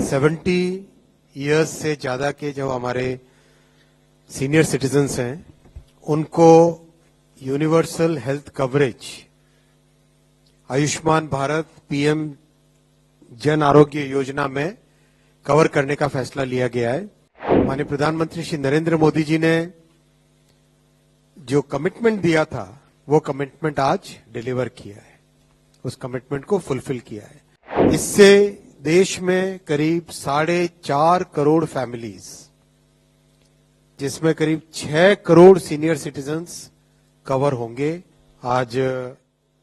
70 years से ज्यादा के जो हमारे सीनियर सिटीजन्स हैं उनको universal health coverage Ayushman Bharat PM Jan Arogya Yojana में कवर करने का फैसला लिया गया है। माननीय प्रधानमंत्री श्री नरेंद्र मोदी जी ने जो कमिटमेंट दिया था वो कमिटमेंट आज डिलीवर किया है, उस कमिटमेंट को फुलफिल किया है। इससे देश में करीब 4.5 करोड़ फैमिलीज, जिसमें करीब 6 करोड़ सीनियर सिटीजन्स कवर होंगे। आज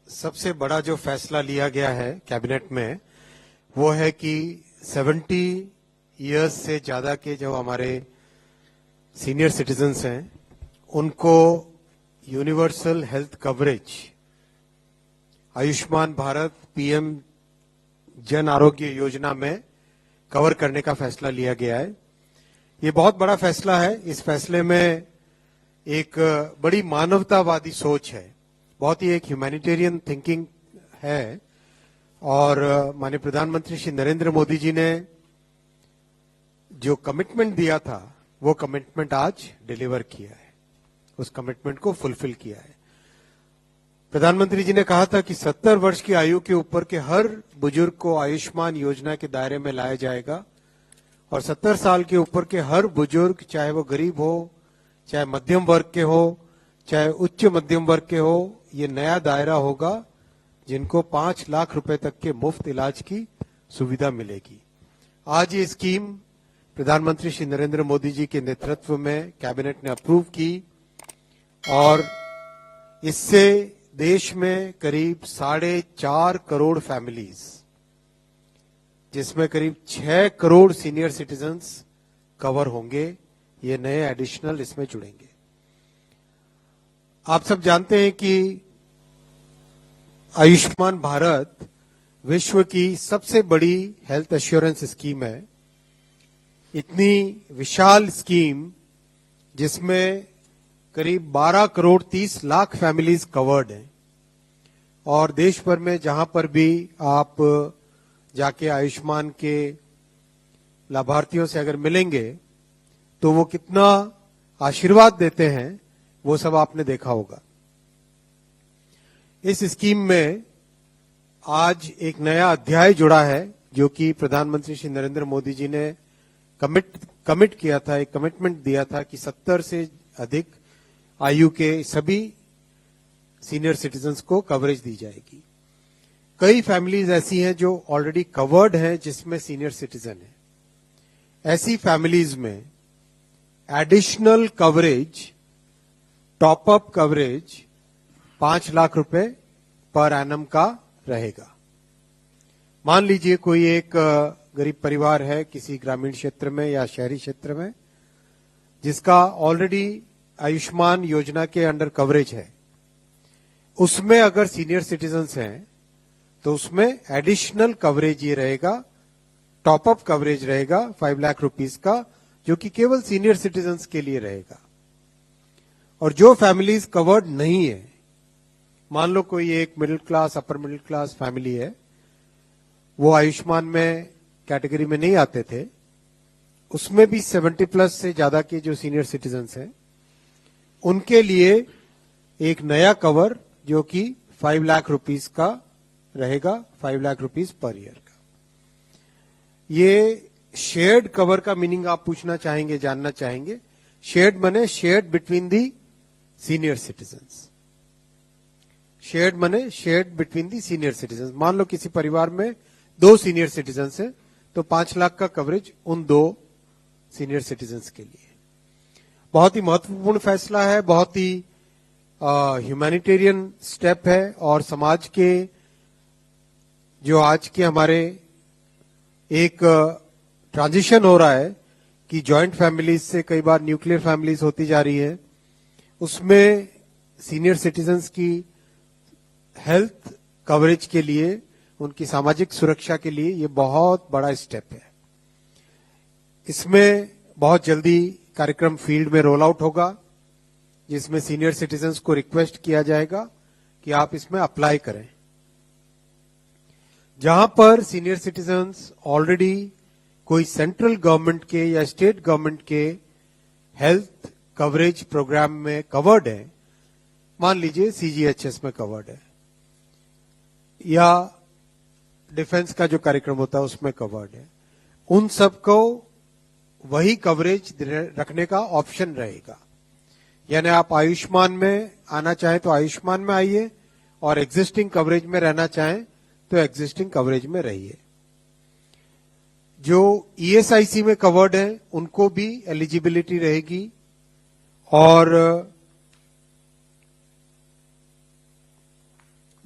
सबसे बड़ा जो फैसला लिया गया है कैबिनेट में वो है कि 70 इयर्स से ज्यादा के जो हमारे सीनियर सिटीजन्स हैं उनको universal health coverage Ayushman Bharat PM Jan Arogya Yojana में कवर करने का फैसला लिया गया है। ये बहुत बड़ा फैसला है। इस फैसले में एक बड़ी मानवतावादी सोच है, बहुत ही एक ह्यूमैनिटेरियन थिंकिंग है और माननीय प्रधानमंत्री श्री नरेंद्र मोदी जी ने जो कमिटमेंट दिया था वो कमिटमेंट आज डिलीवर किया है, उस कमिटमेंट को फुलफिल किया है। प्रधानमंत्री जी ने कहा था कि 70 वर्ष की आयु के ऊपर के हर बुजुर्ग को आयुष्मान योजना के दायरे में लाया जाएगा और 70 साल के ऊपर के हर बुजुर्ग, चाहे वो गरीब हो, चाहे मध्यम वर्ग के हो, चाहे उच्च मध्यम वर्ग के हो, ये नया दायरा होगा जिनको 5 लाख रुपए तक के मुफ्त इलाज की सुविधा मिलेगी। आज ये स्कीम प्रधानमंत्री श्री नरेंद्र मोदी जी के नेतृत्व में कैबिनेट ने अप्रूव की और इससे देश में करीब 4.5 करोड़ फैमिलीज, जिसमें करीब 6 करोड़ सीनियर सिटीजन्स कवर होंगे, ये नए एडिशनल इसमें जुड़ेंगे। आप सब जानते हैं कि आयुष्मान भारत विश्व की सबसे बड़ी हेल्थ एश्योरेंस स्कीम है। इतनी विशाल स्कीम जिसमें करीब 12 करोड़ 30 लाख फैमिलीज कवर्ड हैं और देश भर में जहां पर भी आप जाके आयुष्मान के लाभार्थियों से अगर मिलेंगे तो वो कितना आशीर्वाद देते हैं वो सब आपने देखा होगा। इस स्कीम में आज एक नया अध्याय जुड़ा है जो कि प्रधानमंत्री श्री नरेंद्र मोदी जी ने कमिट किया था, एक कमिटमेंट दिया था कि 70 से अधिक आयु के सभी सीनियर सिटीजन्स को कवरेज दी जाएगी। कई फैमिलीज ऐसी हैं जो ऑलरेडी कवर्ड हैं जिसमें सीनियर सिटीजन है। ऐसी फैमिलीज में additional coverage, top up coverage 5 lakh रुपए पर एनम का रहेगा। मान लीजिए कोई एक गरीब परिवार है किसी ग्रामीण क्षेत्र में या शहरी क्षेत्र में जिसका ऑलरेडी आयुष्मान योजना के अंडर कवरेज है, उसमें अगर सीनियर सिटीजन्स हैं तो उसमें एडिशनल कवरेज ये रहेगा, टॉप अप कवरेज रहेगा 5 लाख रुपीस का, जो कि केवल सीनियर सिटीजन्स के लिए रहेगा। और जो फैमिलीज कवर्ड नहीं है, मान लो कोई एक middle class, upper middle class family है, वो आयुष्मान में कैटेगरी में नहीं आते थे, उसमें भी 70 प्लस से ज्यादा के जो सीनियर सिटीजन्स हैं उनके लिए एक नया कवर जो कि 5 लाख रुपीस का रहेगा, 5 लाख रुपीस पर ईयर का। ये शेयर्ड कवर का मीनिंग आप पूछना चाहेंगे, जानना चाहेंगे। शेयर्ड मने shared between the senior citizens, shared मने shared between the senior citizens. मान लो किसी परिवार में 2 सीनियर सिटीजन्स हैं तो 5 लाख का कवरेज उन 2 सीनियर सिटीजन्स के लिए। बहुत ही महत्वपूर्ण फैसला है, बहुत ही ह्यूमैनिटेरियन स्टेप है और समाज के जो आज के हमारे एक ट्रांजिशन हो रहा है कि जॉइंट फैमिलीज से कई बार न्यूक्लियर फैमिलीज होती जा रही है, उसमें सीनियर सिटीजन्स की हेल्थ कवरेज के लिए, उनकी सामाजिक सुरक्षा के लिए ये बहुत बड़ा स्टेप है। इसमें बहुत जल्दी कार्यक्रम फील्ड में रोल आउट होगा जिसमें सीनियर सिटीजन्स को रिक्वेस्ट किया जाएगा कि आप इसमें अप्लाई करें। जहां पर सीनियर सिटीजन्स ऑलरेडी कोई सेंट्रल गवर्नमेंट के या स्टेट गवर्नमेंट के हेल्थ कवरेज प्रोग्राम में कवर्ड है, मान लीजिए सीजीएचएस में कवर्ड है या डिफेंस का जो कार्यक्रम होता है उसमें कवर्ड है, उन सबको वही कवरेज रखने का ऑप्शन रहेगा। यानी आप आयुष्मान में आना चाहें तो आयुष्मान में आइए और एग्जिस्टिंग कवरेज में रहना चाहें तो एग्जिस्टिंग कवरेज में रहिए। जो ईएसआईसी में कवर्ड है उनको भी एलिजिबिलिटी रहेगी और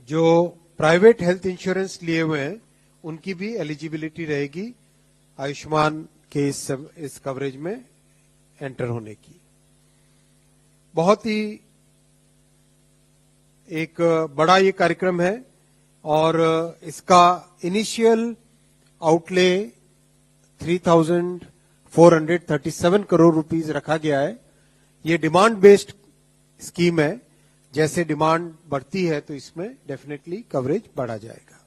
जो प्राइवेट हेल्थ इंश्योरेंस लिए हुए हैं उनकी भी एलिजिबिलिटी रहेगी आयुष्मान के इस कवरेज में एंटर होने की। बहुत ही एक बड़ा ये कार्यक्रम है और इसका इनिशियल आउटले 3,437 करोड़ रुपीस रखा गया है। ये डिमांड बेस्ड स्कीम है, जैसे डिमांड बढ़ती है तो इसमें डेफिनेटली कवरेज बढ़ा जाएगा।